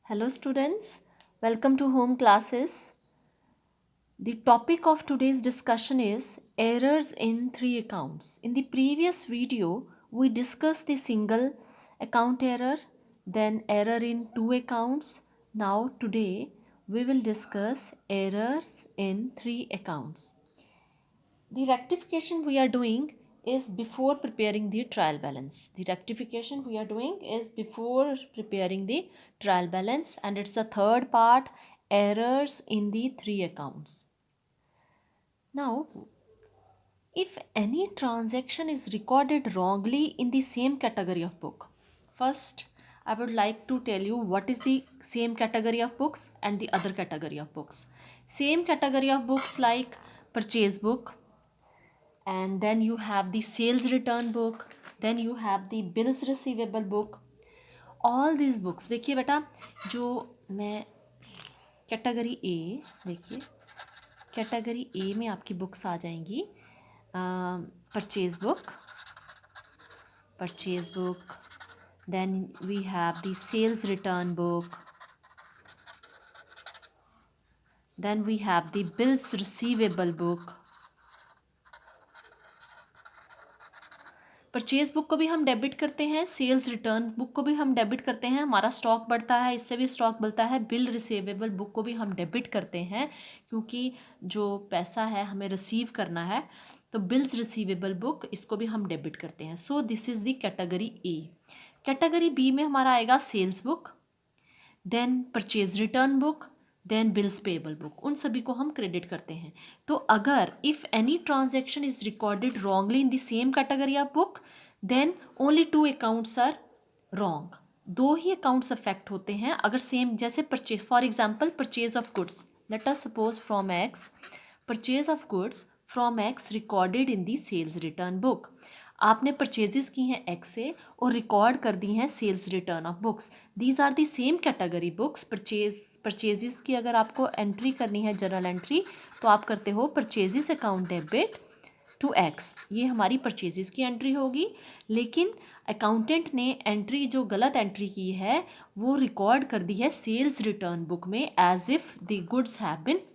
Hello students, welcome to home classes. The topic of today's discussion is errors in three accounts. In the previous video, we discussed the single account error, then error in two accounts. Now today we will discuss errors in three accounts. The rectification we are doing is before preparing the trial balance. The rectification we are doing is before preparing the trial balance, and it's the third part, errors in the three accounts. Now, if any transaction is recorded wrongly in the same category of book, first I would like to tell you what is the same category of books and the other category of books. Same category of books like purchase book, and then you have the sales return book, then you have the bills receivable book. All these books, देखिए बेटा, जो मैं category A, देखिए category A में आपकी books आ जाएंगी purchase book, then we have the sales return book, then we have the bills receivable book. Purchase book को भी हम डेबिट करते हैं, सेल्स रिटर्न बुक को भी हम डेबिट करते हैं, हमारा स्टॉक बढ़ता है, इससे भी स्टॉक बढ़ता है। बिल रिसीवेबल बुक को भी हम डेबिट करते हैं क्योंकि जो पैसा है हमें रिसीव करना है, तो बिल्स रिसीवेबल बुक इसको भी हम डेबिट करते हैं। So this is the category A. Category B में हमारा आएगा sales book, then purchase return book, then bills payable book. उन सभी को हम क्रेडिट करते हैं। तो अगर if any transaction is recorded wrongly in the same category of book, then only two accounts are wrong. दो ही अकाउंट्स अफेक्ट होते हैं अगर सेम, जैसे purchase, for example purchase of goods, let us suppose from x, purchase of goods from x recorded in the sales return book. आपने purchases की हैं x से और रिकॉर्ड कर दी हैं sales return of books. These are the same category books. Purchases की अगर आपको एंट्री करनी है, जर्नल एंट्री, तो आप करते हो purchases account debit to x, ये हमारी परचेजेस की एंट्री होगी। लेकिन अकाउंटेंट ने एंट्री, जो गलत एंट्री की है, वो रिकॉर्ड कर दी है सेल्स रिटर्न बुक में as if the goods have been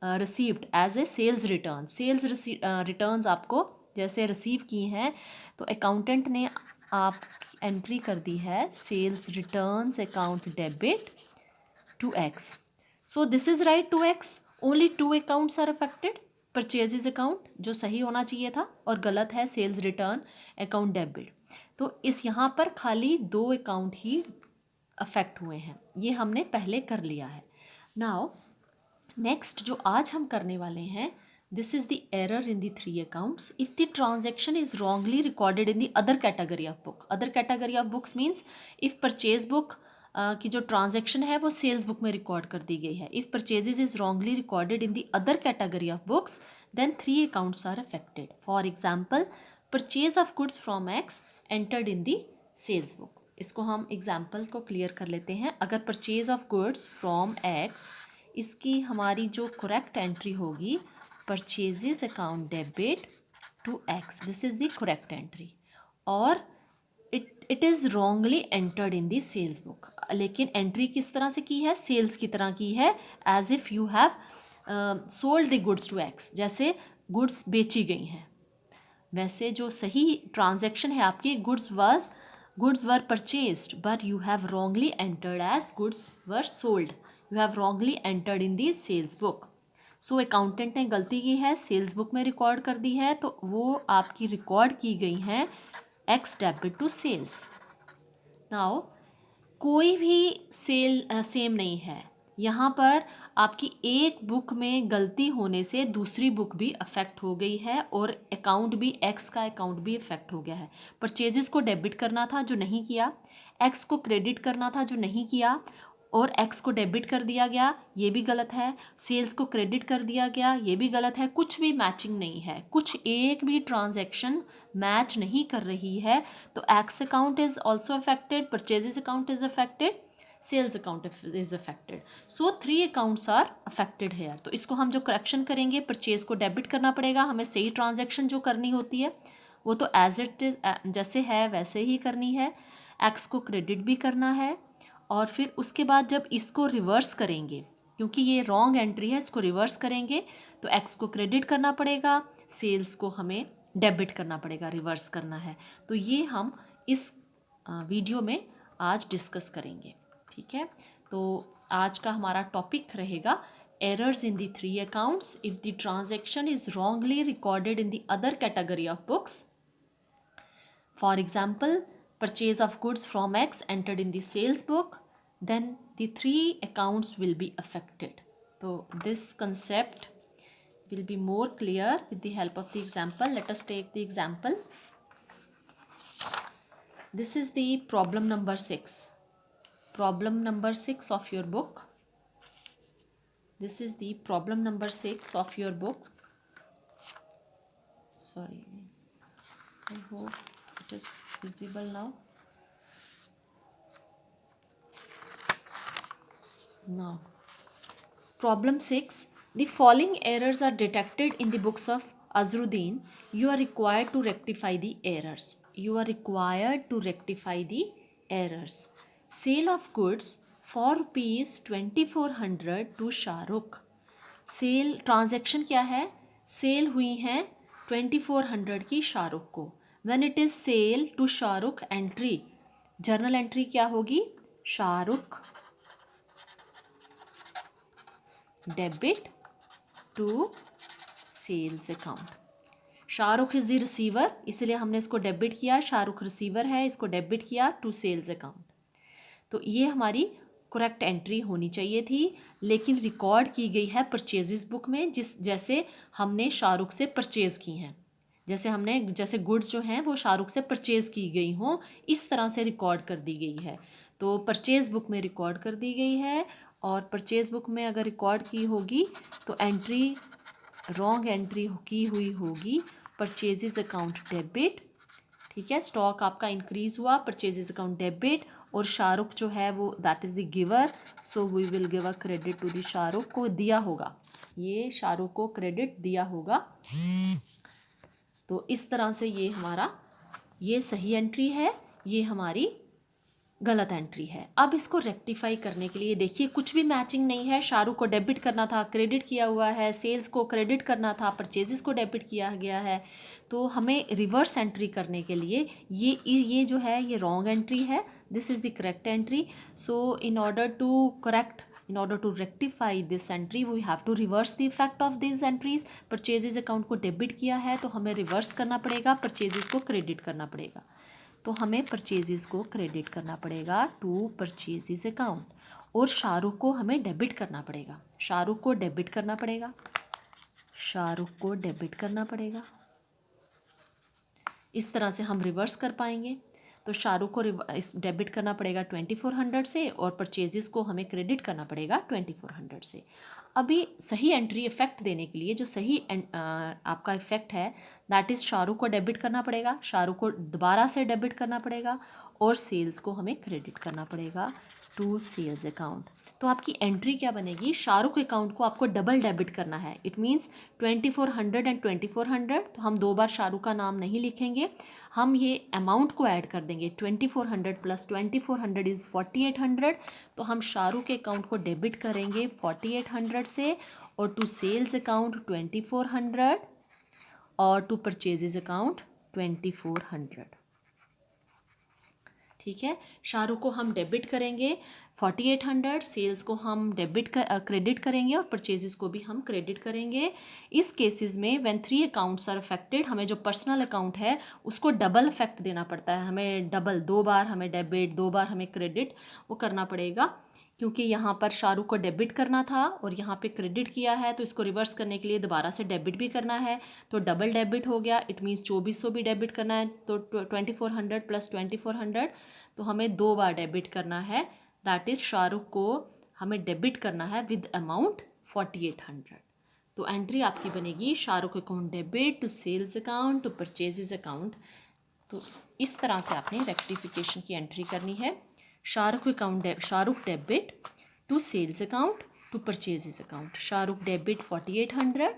received as a sales return. Sales returns आपको जैसे रिसीव की हैं, तो अकाउंटेंट ने आप एंट्री कर दी है sales returns account debit to x. So this is right to x. Only two accounts are affected, purchases account जो सही होना चाहिए था और गलत है सेल्स रिटर्न अकाउंट डेबिट। तो इस यहाँ पर खाली दो अकाउंट ही अफेक्ट हुए हैं, ये हमने पहले कर लिया है। नाउ नेक्स्ट जो आज हम करने वाले हैं, this is the error in the three accounts if the transaction is wrongly recorded in the other category of book. Other category of books means if purchase book की जो ट्रांजेक्शन है वो सेल्स बुक में record कर दी गई है। If purchases is wrongly recorded in the other category of books, then three accounts are affected. For example, purchase of goods from X entered in the sales book. इसको हम example को clear कर लेते हैं। अगर purchase of goods from X, इसकी हमारी जो करेक्ट एंट्री होगी, purchases account debit to X, this is the correct entry, और it is wrongly entered in the sales book. लेकिन एंट्री किस तरह से की है, सेल्स की तरह की है, as if you have sold the goods to x, जैसे गुड्स बेची गई हैं। वैसे जो सही ट्रांजैक्शन है आपकी, goods were purchased but you have wrongly entered as goods were sold, you have wrongly entered in the sales book. So accountant ने गलती की है, सेल्स बुक में रिकॉर्ड कर दी है, तो वो आपकी रिकॉर्ड की गई हैं x debit to sales. Now कोई भी सेल सेम नहीं है, यहाँ पर आपकी एक बुक में गलती होने से दूसरी बुक भी अफेक्ट हो गई है और अकाउंट भी, एक्स का अकाउंट भी अफेक्ट हो गया है। परचेजेस को डेबिट करना था जो नहीं किया, एक्स को क्रेडिट करना था जो नहीं किया, और एक्स को डेबिट कर दिया गया, ये भी गलत है। सेल्स को क्रेडिट कर दिया गया, ये भी गलत है। कुछ भी मैचिंग नहीं है, कुछ एक भी ट्रांजैक्शन मैच नहीं कर रही है। तो x account is also affected, purchases account is affected, sales account is affected. So three accounts are affected here. तो इसको हम जो करेक्शन करेंगे, परचेज को डेबिट करना पड़ेगा, हमें सही ट्रांजैक्शन जो करनी होती है वो तो एज इट इज जैसे है वैसे ही करनी है। एक्स को क्रेडिट भी करना है और फिर उसके बाद जब इसको रिवर्स करेंगे, क्योंकि ये रॉन्ग एंट्री है, इसको रिवर्स करेंगे तो एक्स को क्रेडिट करना पड़ेगा, सेल्स को हमें डेबिट करना पड़ेगा, रिवर्स करना है। तो ये हम इस वीडियो में आज डिस्कस करेंगे, ठीक है। तो आज का हमारा टॉपिक रहेगा errors in the three accounts if the transaction is wrongly recorded in the other category of books. For example, purchase of goods from X entered in the sales book, then the three accounts will be affected. So this concept will be more clear with the help of the example. Let us take the example. This is the problem number 6. Problem number 6 of your book. This is the problem number 6 of your book. Sorry, I hope it is visible now. Now, problem 6. The following errors are detected in the books of Azruddin. You are required to rectify the errors. You are required to rectify the errors. Sale of goods for rupees 2400 to Shahrukh. Sale transaction क्या है? Sale हुई हैं 2400 की शाहरुख को. When it is sale to Shahrukh, entry journal entry क्या होगी? Shahrukh debit to sales account. Shahrukh is the receiver, इसलिए हमने इसको डेबिट किया. शाहरुख रिसीवर है, इसको डेबिट किया टू सेल्स अकाउंट. तो ये हमारी करेक्ट एंट्री होनी चाहिए थी, लेकिन रिकॉर्ड की गई है परचेजेस बुक में, जैसे हमने शाहरुख से परचेज़ की हैं, जैसे गुड्स जो हैं वो शाहरुख से परचेज़ की गई हों, इस तरह से रिकॉर्ड कर दी गई है. तो परचेज़ बुक में रिकॉर्ड कर दी गई है, और परचेज़ बुक में अगर रिकॉर्ड की होगी तो एंट्री रॉन्ग एंट्री की हुई होगी परचेजेस अकाउंट डेबिट, ठीक है. स्टॉक आपका इंक्रीज हुआ, परचेजेस अकाउंट डेबिट, और शाहरुख जो है वो that is the giver, so we will give a credit to the Shahrukh को दिया होगा, ये शाहरुख को क्रेडिट दिया होगा. तो इस तरह से ये हमारा ये सही एंट्री है, ये हमारी गलत एंट्री है. अब इसको रेक्टिफाई करने के लिए देखिए कुछ भी मैचिंग नहीं है. शाहरुख को डेबिट करना था, क्रेडिट किया हुआ है. सेल्स को क्रेडिट करना था, परचेजेस को डेबिट किया गया है. तो हमें रिवर्स एंट्री करने के लिए ये जो है ये रॉन्ग एंट्री है, this is the correct entry. So in order to rectify this entry we have to reverse the effect of this entries. Purchases account को डेबिट किया है तो हमें रिवर्स करना पड़ेगा, परचेजेस को क्रेडिट करना पड़ेगा. तो हमें परचेजेस को क्रेडिट करना पड़ेगा टू परचेजेस अकाउंट, और शाहरुख को हमें डेबिट करना पड़ेगा. शाहरुख को डेबिट करना पड़ेगा, शाहरुख को डेबिट करना पड़ेगा. इस तरह से हम रिवर्स कर पाएंगे. तो शाहरुख को डेबिट करना पड़ेगा 2400 से, और परचेजेस को हमें क्रेडिट करना पड़ेगा 2400 से. अभी सही एंट्री इफेक्ट देने के लिए जो सही आपका इफेक्ट है दैट इज़ शाहरुख को डेबिट करना पड़ेगा, शाहरुख को दोबारा से डेबिट करना पड़ेगा, और सेल्स को हमें क्रेडिट करना पड़ेगा टू सेल्स अकाउंट. तो आपकी एंट्री क्या बनेगी? शाहरुख अकाउंट को आपको डबल डेबिट करना है. It means 2400 and 2400. तो हम दो बार शाहरुख का नाम नहीं लिखेंगे, हम ये अमाउंट को ऐड कर देंगे. 2400 प्लस 2400 इज़ 4800. तो हम शाहरुख के अकाउंट को डेबिट करेंगे 4800 से, और टू सेल्स अकाउंट 2400, और टू परचेजेस अकाउंट 2400. ठीक है. शाहरुख को हम डेबिट करेंगे 4800, सेल्स को हम क्रेडिट करेंगे, और परचेजेस को भी हम क्रेडिट करेंगे. इस केसेस में व्हेन 3 अकाउंट्स आर अफेक्टेड, हमें जो पर्सनल अकाउंट है उसको डबल इफेक्ट देना पड़ता है. हमें डबल, 2 बार हमें डेबिट, 2 बार हमें क्रेडिट वो करना पड़ेगा, क्योंकि यहाँ पर शाहरुख को डेबिट करना था और यहाँ पे क्रेडिट किया है. तो इसको रिवर्स करने के लिए दोबारा से डेबिट भी करना है, तो डबल डेबिट हो गया. इट मीन्स 2400 भी डेबिट करना है, तो 2400 प्लस 2400, तो हमें 2 बार डेबिट करना है. दैट इज़ शाहरुख को हमें डेबिट करना है विद अमाउंट 4800. तो एंट्री आपकी बनेगी Shahrukh account debit to sales account to purchases account. तो इस तरह से आपने रेक्टिफिकेशन की एंट्री करनी है. Shahrukh debit to sales account to purchases account. Shahrukh debit 4800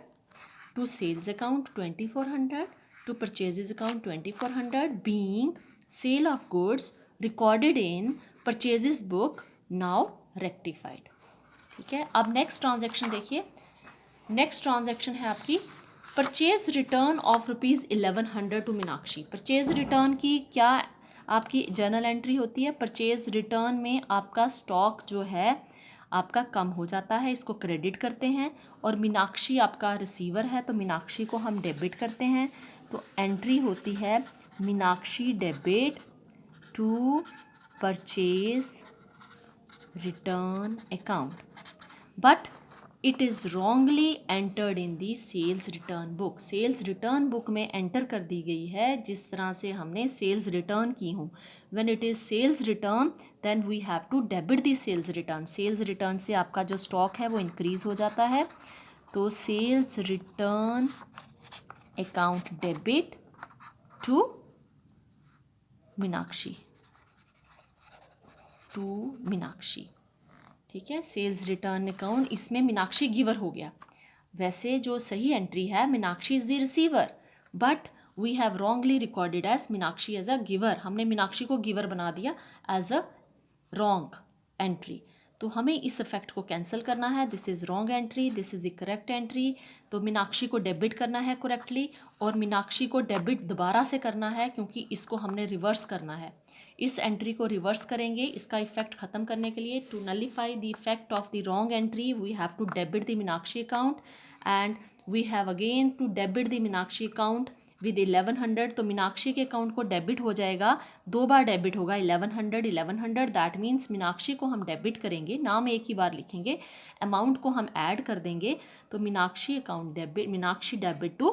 to sales account 2400 to purchases account 2400, being sale of goods recorded in purchases book now rectified. ठीक है, अब नेक्स्ट ट्रांजैक्शन देखिए। नेक्स्ट ट्रांजैक्शन है आपकी purchase return of ₹1100 to Meenakshi. Purchase return की क्या आपकी journal entry होती है? परचेज रिटर्न में आपका स्टॉक जो है आपका कम हो जाता है, इसको क्रेडिट करते हैं, और मीनाक्षी आपका रिसीवर है तो मीनाक्षी को हम डेबिट करते हैं। तो एंट्री होती है Meenakshi debit to purchase return account, but it is wrongly entered in the sales return book. Sales return book में एंटर कर दी गई है जिस तरह से हमने सेल्स रिटर्न की हूँ। When it is sales return then we have to debit the sales return. Sales return से आपका जो स्टॉक है वो इंक्रीज़ हो जाता है, तो sales return account debit to Meenakshi, ठीक है। सेल्स रिटर्न अकाउंट, इसमें मीनाक्षी गिवर हो गया। वैसे जो सही एंट्री है Meenakshi is the receiver, but we have wrongly recorded as Meenakshi as a giver. हमने मीनाक्षी को गिवर बना दिया एज अ रॉन्ग एंट्री, तो हमें इस इफेक्ट को कैंसिल करना है। This is wrong entry, this is the correct entry. तो मीनाक्षी को डेबिट करना है करेक्टली, और मीनाक्षी को डेबिट दोबारा से करना है क्योंकि इसको हमने रिवर्स करना है। इस एंट्री को रिवर्स करेंगे इसका इफेक्ट ख़त्म करने के लिए। To nullify the effect of the wrong entry we have to debit the Meenakshi account, and we have again to debit the Meenakshi account with 1100। तो मीनाक्षी के अकाउंट को डेबिट हो जाएगा, 2 बार डेबिट होगा 1100। दैट मीन्स मीनाक्षी को हम डेबिट करेंगे, नाम एक ही बार लिखेंगे, अमाउंट को हम ऐड कर देंगे। तो Meenakshi account debit, Meenakshi debit to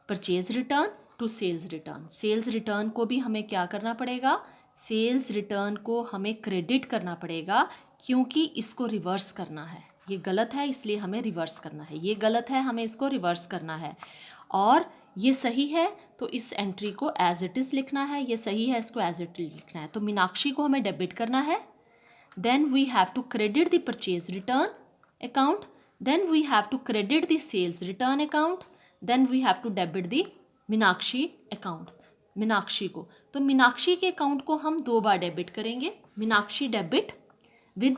purchase return to sales return. Sales return को भी हमें क्या करना पड़ेगा? सेल्स रिटर्न को हमें क्रेडिट करना पड़ेगा क्योंकि इसको रिवर्स करना है। ये गलत है इसलिए हमें रिवर्स करना है, ये गलत है हमें इसको रिवर्स करना है, और ये सही है तो इस एंट्री को एज इट इज़ लिखना है, ये सही है इसको एज इट इज़ लिखना है। तो मीनाक्षी को हमें डेबिट करना है, then we have to credit the purchase return account, then we have to credit the sales return account, then we have to debit the Meenakshi account, Meenakshi को। तो मीनाक्षी के अकाउंट को हम 2 बार डेबिट करेंगे। Meenakshi debit with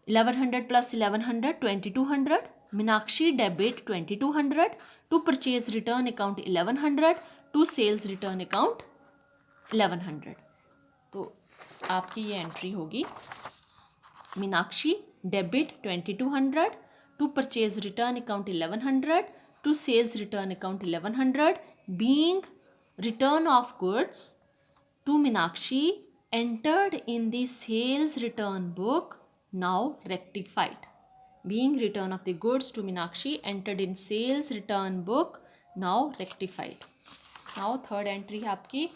1100 plus 1100 2200, Meenakshi debit 2200 to purchase return account 1100 to sales return account 1100। तो आपकी ये एंट्री होगी Meenakshi debit 2200 to purchase return account 1100 to sales return account 1100, being return of goods to Meenakshi entered in the sales return book, now rectified. Being return of the goods to Meenakshi entered in sales return book, now rectified. Now third entry है आपकी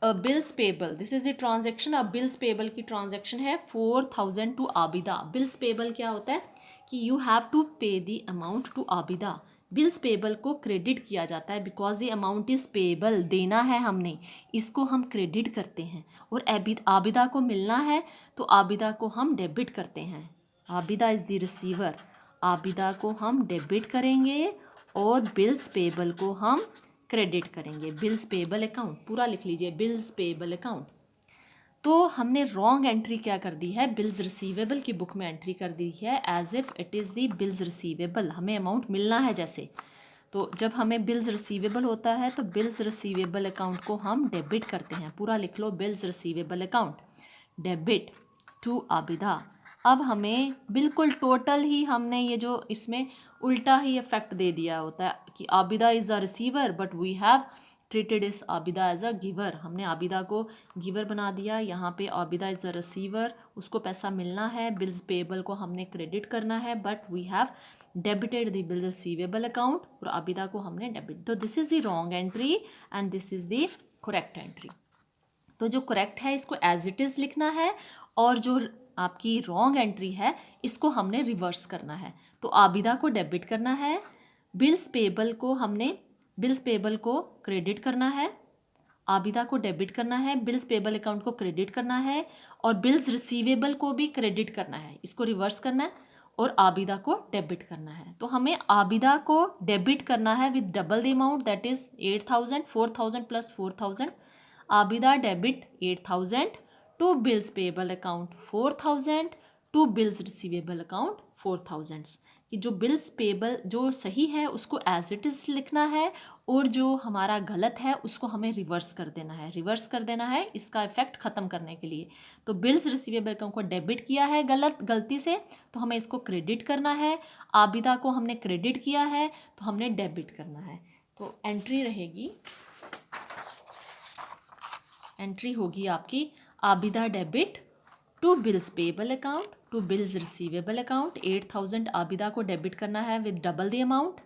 bills payable. This is the transaction. अब bills payable की transaction है 4000 to Abida. Bills payable क्या होता है कि you have to pay the amount to Abida. Bills payable को क्रेडिट किया जाता है because the amount is payable, देना है हमने, इसको हम क्रेडिट करते हैं, और आबिदा को मिलना है तो आबिदा को हम डेबिट करते हैं। Abida is the receiver, Abida को हम डेबिट करेंगे और बिल्स पेबल को हम क्रेडिट करेंगे। बिल्स पेबल अकाउंट पूरा लिख लीजिए, बिल्स पेबल अकाउंट। तो हमने रॉन्ग एंट्री क्या कर दी है? बिल्स रिसीवेबल की बुक में एंट्री कर दी है as if it is the bills receivable. हमें अमाउंट मिलना है जैसे, तो जब हमें बिल्स रिसीवेबल होता है तो बिल्स रिसीवेबल अकाउंट को हम डेबिट करते हैं। पूरा लिख लो, bills receivable account debit to Abida. अब हमें बिल्कुल टोटल ही हमने ये जो इसमें उल्टा ही इफेक्ट दे दिया होता है कि Abida is a receiver but we have treated this Abida as a giver. हमने आबिदा को गिवर बना दिया, यहाँ पे आबिदा इज़ अ रिसीवर, उसको पैसा मिलना है, बिल्स पेबल को हमने क्रेडिट करना है, but we have debited the bills receivable account और आबिदा को हमने डेबिट। तो this is the wrong entry and this is the correct entry. तो जो करेक्ट है इसको एज इट इज़ लिखना है, और जो आपकी रॉन्ग एंट्री है इसको हमने रिवर्स करना है। तो आबिदा को डेबिट करना है, बिल्स पेबल को हमने बिल्स पेबल को क्रेडिट करना है, आबिदा को डेबिट करना है, बिल्स पेबल अकाउंट को क्रेडिट करना है, और बिल्स रिसीवेबल को भी क्रेडिट करना है, इसको रिवर्स करना है, और आबिदा को डेबिट करना है। तो हमें आबिदा को डेबिट करना है with double the amount, that is 8000, 4000 plus 4000। Abida debit 8000 to bills payable account 4000, to bills receivable account 4000। कि जो बिल्स पेएबल जो सही है उसको एज इट इज़ लिखना है और जो हमारा गलत है उसको हमें रिवर्स कर देना है, रिवर्स कर देना है इसका इफेक्ट ख़त्म करने के लिए। तो बिल्स रिसीवेबल अकाउंट को डेबिट किया है गलती से, तो हमें इसको क्रेडिट करना है। आबिदा को हमने क्रेडिट किया है तो हमने डेबिट करना है। तो एंट्री रहेगी, एंट्री होगी आपकी Abida debit to bills payable account to bills receivable account. 8000 Abida को डेबिट करना है विद डबल द अमाउंट,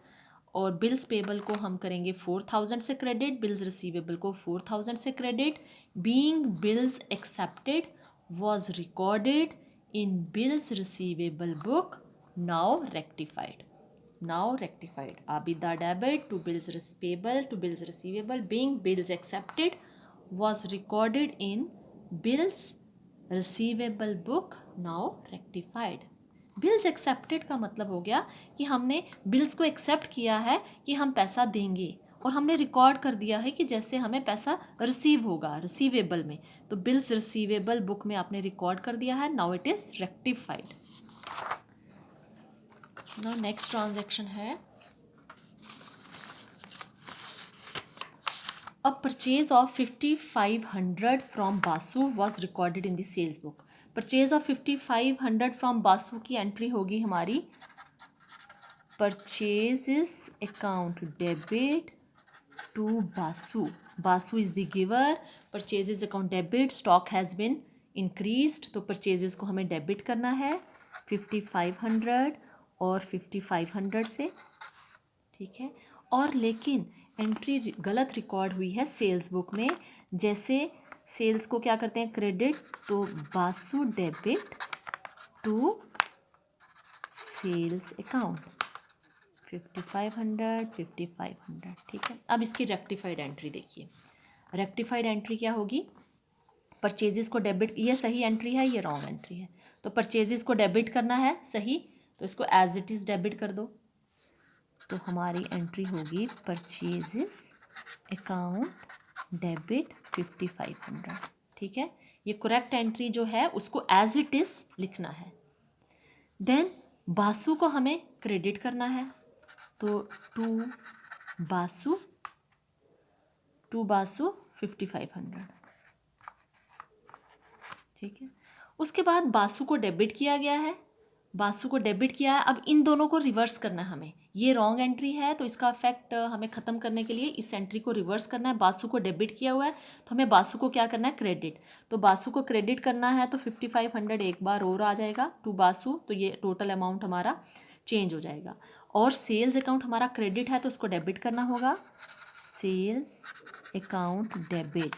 और बिल्स पेएबल को हम करेंगे 4000 से क्रेडिट, बिल्स रिसीवेबल को 4000 से credit. Being bills accepted was recorded in bills receivable book, now rectified, now rectified. Abida debit to bills payable to bills receivable being bills accepted was recorded in bills receivable book, now rectified। Bills accepted का मतलब हो गया कि हमने bills को accept किया है कि हम पैसा देंगे, और हमने रिकॉर्ड कर दिया है कि जैसे हमें पैसा रिसीव होगा रिसीवेबल में, तो बिल्स रिसीवेबल बुक में आपने रिकॉर्ड कर दिया है, now it is rectified. Now next transaction है A purchase of 5500 from Basu was recorded in the sales book। Purchase of 5500 from Basu की एंट्री होगी हमारी purchases account debit to Basu। Basu is the giver, purchases account debit, stock has been increased, तो purchases को हमें debit करना है 5500 और 5500 से, ठीक है। और लेकिन एंट्री गलत रिकॉर्ड हुई है सेल्स बुक में। जैसे सेल्स को क्या करते हैं क्रेडिट, तो Basu debit to sales account 5500 5500, ठीक है। अब इसकी रेक्टिफाइड एंट्री देखिए, रेक्टिफाइड एंट्री क्या होगी, परचेजेस को डेबिट, ये सही एंट्री है ये रॉन्ग एंट्री है, तो परचेजेस को डेबिट करना है सही, तो इसको एज इट इज़ डेबिट कर दो, तो हमारी एंट्री होगी परचेजेस अकाउंट डेबिट 5500, ठीक है। ये करेक्ट एंट्री जो है उसको एज इट इज़ लिखना है। देन बासु को हमें क्रेडिट करना है, तो टू बासु 5500, ठीक है। उसके बाद बासु को डेबिट किया गया है, बासु को डेबिट किया है। अब इन दोनों को रिवर्स करना है हमें, ये रॉन्ग एंट्री है तो इसका इफेक्ट हमें ख़त्म करने के लिए इस एंट्री को रिवर्स करना है। बासु को डेबिट किया हुआ है तो हमें बासु को क्या करना है क्रेडिट, तो बासु को क्रेडिट करना है तो 5500 एक बार और आ जाएगा टू बासु, तो ये टोटल अमाउंट हमारा चेंज हो जाएगा। और सेल्स अकाउंट हमारा क्रेडिट है तो उसको डेबिट करना होगा, सेल्स अकाउंट डेबिट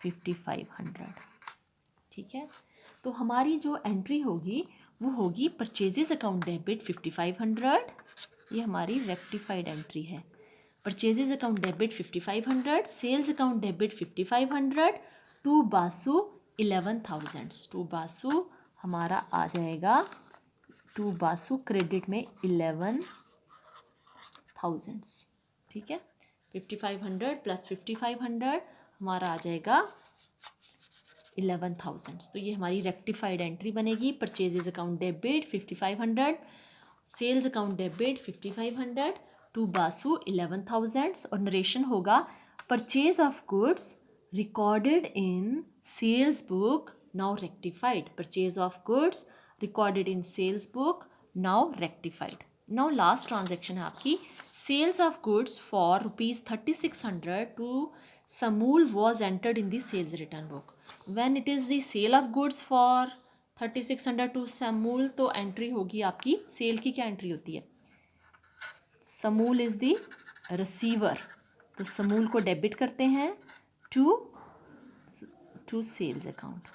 5500, ठीक है। तो हमारी जो एंट्री होगी वो होगी परचेजेस अकाउंट डेबिट 5500, ये हमारी रेक्टिफाइड एंट्री है। Purchases account debit 5500, sales account debit 5500 to Basu 11000, to Basu हमारा आ जाएगा, टू बासु क्रेडिट में 11000, ठीक है। 5500 प्लस 5500 हमारा आ जाएगा 11000, तो ये हमारी रेक्टिफाइड एंट्री बनेगी। Purchases account debit 5500, sales account debit 5500 to Basu 11000, और नरेशन होगा purchase of goods recorded in sales book now rectified, purchase of goods recorded in sales book now rectified. Now last transaction है आपकी, sales of goods for ₹3600 to Samul was entered in the sales return book. When it is the sale of goods for 3600 to Samul, तो entry होगी आपकी, cell की क्या entry होती है, समूल इज़ दी रिसीवर, तो समूल को डेबिट करते हैं टू सेल्स अकाउंट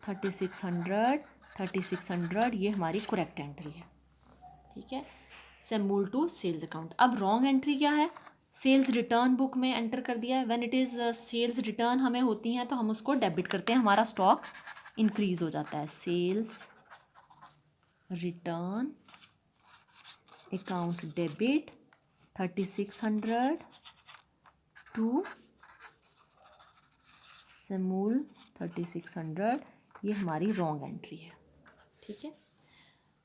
3600 ये हमारी करेक्ट एंट्री है, ठीक है। Samul to sales account. अब रॉन्ग एंट्री क्या है, सेल्स रिटर्न बुक में एंटर कर दिया है। When it is sales return हमें होती हैं तो हम उसको डेबिट करते हैं, हमारा स्टॉक इंक्रीज हो जाता है। Sales return account debit 3600 to Samul 3600, ये हमारी रॉन्ग एंट्री है। ठीक है,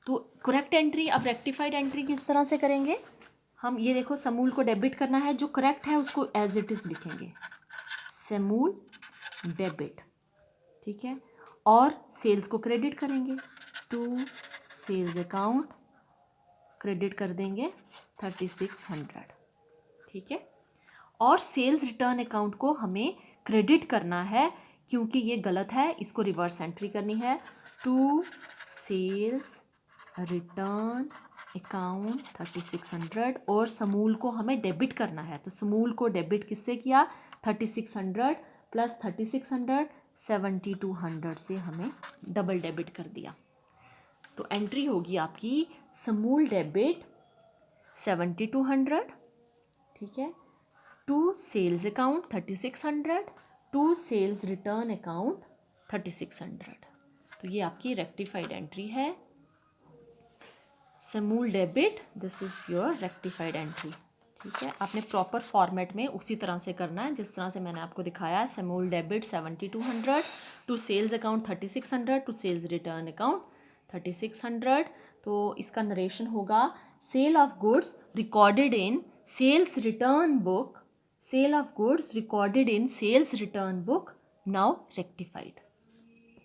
तो करेक्ट एंट्री, अब रेक्टिफाइड एंट्री किस तरह से करेंगे हम, ये देखो समूल को डेबिट करना है, जो करेक्ट है उसको एज इट इज़ लिखेंगे, समूल डेबिट। ठीक है, और सेल्स को क्रेडिट करेंगे, टू सेल्स अकाउंट क्रेडिट कर देंगे 3600। ठीक है, और सेल्स रिटर्न अकाउंट को हमें क्रेडिट करना है क्योंकि ये गलत है, इसको रिवर्स एंट्री करनी है, टू सेल्स रिटर्न अकाउंट 3600, और समूल को हमें डेबिट करना है, तो समूल को डेबिट किससे किया, 3600 प्लस 3600 7200 से हमें डबल डेबिट कर दिया। तो एंट्री होगी आपकी समूल डेबिट 7200, ठीक है, to sales account 3600, to sales return account 3600। तो ये आपकी रेक्टिफाइड एंट्री है, Samul debit, this is your rectified entry. ठीक है, आपने प्रॉपर फॉर्मेट में उसी तरह से करना है जिस तरह से मैंने आपको दिखाया है, Samul debit 7200, to sales account 3600, to sales return account 3600। तो इसका नरेशन होगा, sale of goods recorded in sales return book, sale of goods recorded in sales return book now rectified.